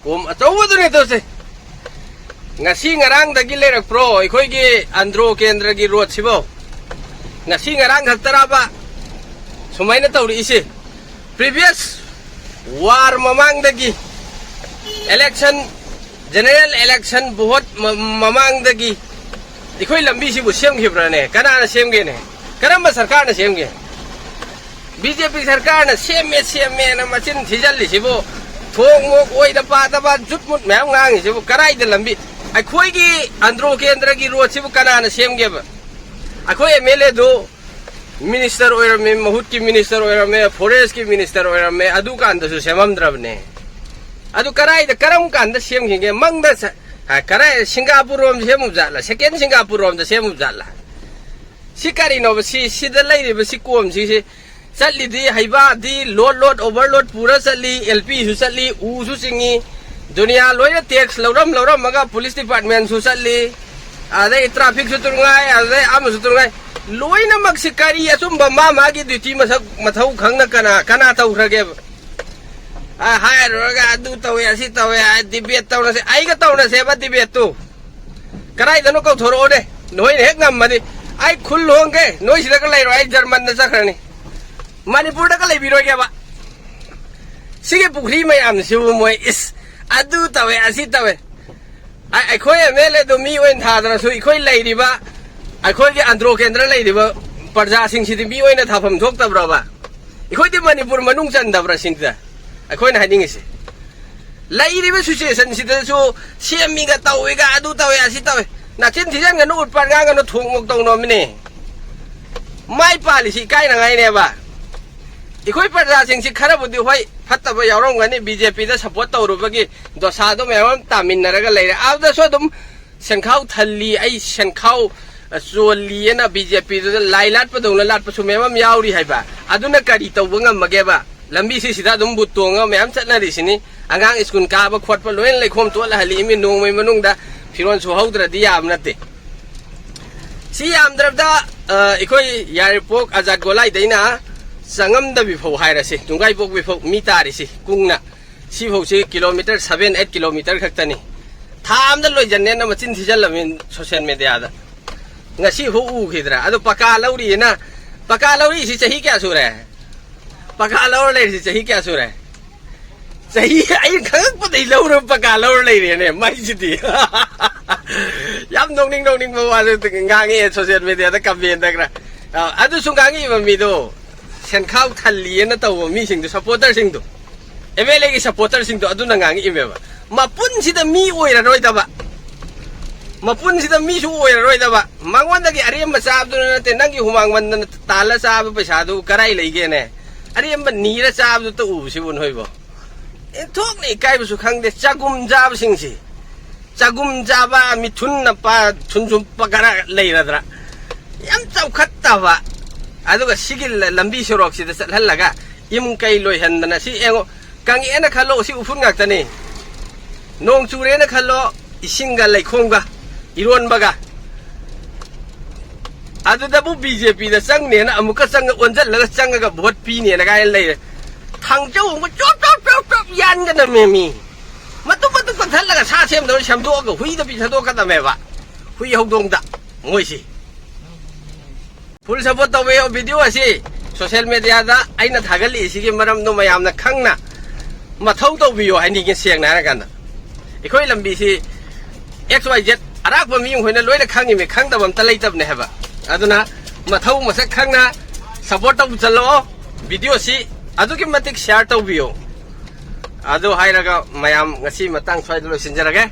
ꯀꯣꯝ ꯑꯆꯧꯕꯗꯨꯅꯦ ꯇꯧꯁꯦ ngasi ngarang dagi lerak pro ikoi gi andro kendra gi road sibo ngasi ngarang haktara ba sumaina tawri isi previous war mamang dagi election general election buhot mamang dagi ikoi lambi sibu sem khibra ne kana na sem ge ne karamba sarkar na sem ge BJP sarkar na sem me na machin thijal sibo thong mok oi da pa da ba jutmut mem ngang sibo karai da lambi अखोई की अंदरो केंद्र की road सिबु कनाना सेमगेब अखोई MLA दो minister ओइर में बहुत की minister ओइर में फॉरेस्ट की मिनिस्टर ओइर में अदु कांदसु सेममद्रबने अदु कराई द करम कांद सेमगिंगे मंगद कराई सिंगापुर रोम सेमु जाला सेकेंड सिंगापुर रोम द सेमु जाला सिकारी नो बसी सिद लैरि बसी कोम सि चली दी हाइबा दी लोड ओवरलोड पूरा चली एलपी सु चली उ सु सिंगी दुनिया लोय टैक्स लौरम मगा पुलिस डिपार्टमेंट सु चली आदे ट्रैफिक सु तुरंगाय आदे आम सु तुरंगाय लोय न मग सिकारी असुम बमा मागी ड्यूटी मसक मथौ खंगना कना तौखरगे आ हाय रोगा दु तवे असि तवे डिबेट तौना से आइगा तौना से बा डिबेट तु कराई दनो कौ थोरो दे नोय हेक नमदि आई खुल होंगे नोय सिदा लै रो आई जर्मन न चखरनी मणिपुर दा लै बिरोगे बा सिगे पुखरी मयाम सिबु मोय इस अदु तवे असि तवे अखोई एमएलए दो मी ओइन थादरसु इखोई लैरिबा अखोई के आंध्रो केंद्र लैरिबा प्रजा सिंह सिदि मी ओइन थाफम थोक्तब्राबा इखोई दि मणिपुर मनुंग चंदब्रा सिंगदा अखोई न हादिंगिसे लैरिबा सिचुएशन सिदसु सेमिगा तवेगा अदु तवे असि तवे नाचिन थिजन गनु उत्पाद गांगनु थोंगमक तौनोमने माइ पालिसि काइना गाइनेबा इखोई प्रजा सिंह सि खरबुदि होय फत्तब यावरंगनि बीजेपी दा सपोर्ट तौरुबगी दोसादो मेम तामिनरगा लेरे आबदा सोदम संखाउ थल्ली आई संखाउ चोलियना बीजेपी दा लाइलाट पदौना लाट पसु मेम यावरी हाइबा अदुना करी तौब ngमगेबा लंबी सि सिदा दम बुतोंग मेम चटनरिसिनी अंगांग स्कूल काबा खोटप लोइन लेखोम तोला हली इमि नोंमै मनुंगदा फिरोन सु हौद्रदि याम नते सि यामद्रबदा इखोई यारपोक आजाद गोलाई दैना संगम द बिफौ हायरसे दुंगाई पोक बिफौ मी तारिसि कुंगना सिफौ से किलोमीटर 7-8 किलोमीटर खक्तनी थाम द लोइजन्ने न मचिन थिजलमिन सोशल मीडिया दा ngasi hu u khidra adu paka lauri si chahi kya sura hai paka laur lai si chahi kya sura hai chahi ai khak pa dei laur paka laur lai re ne mai sidi yam dong ning ba wa ngangi social media da campaign da gra adu sungangi ba mi do senkhau thalli na taw mi sing do supporter sing do MLA gi supporter sing do adu na ngangi imeba mapun sida mi oira roi da ba mapun sida mi su oira roi da ba mangwan da gi arem saab do na te nangi humang man na tala saab paisa do karai leige ne arem ba ni ra saab do to u sibun hoibo e thok nei kai bu su khang de chagum jab sing si chagum jaba mithun na pa thun sum pagara leiradra yam chau khatta ba aduga sigil lambi sorok si da halaga im kai loi handana si engo kangi ena khalo si ufun ngaktani nong chure na khalo isinga laikhonga iron baga adu da bu BJP da sang ne na amuka sang onjal laga sang ga vote pi ne na ga lai thang chau ngo chop yan ga na memi matu ka thalaga sa sem do sam do ga hui da pi sa do ka da me ba hui hodong da ngoi si full support tawwe video asi social media da aina thagali sigi maram no mayam na khangna mathau tawbiyo haini gi seng na kan da ikoi lambi si XYZ arak ba mi hoina loina khangi me khang da bam talai tab ne haba aduna mathau masak khangna support taw chalo video si adu ki matik share tawbiyo adu hairaga mayam ngasi matang swai lo sinjaraga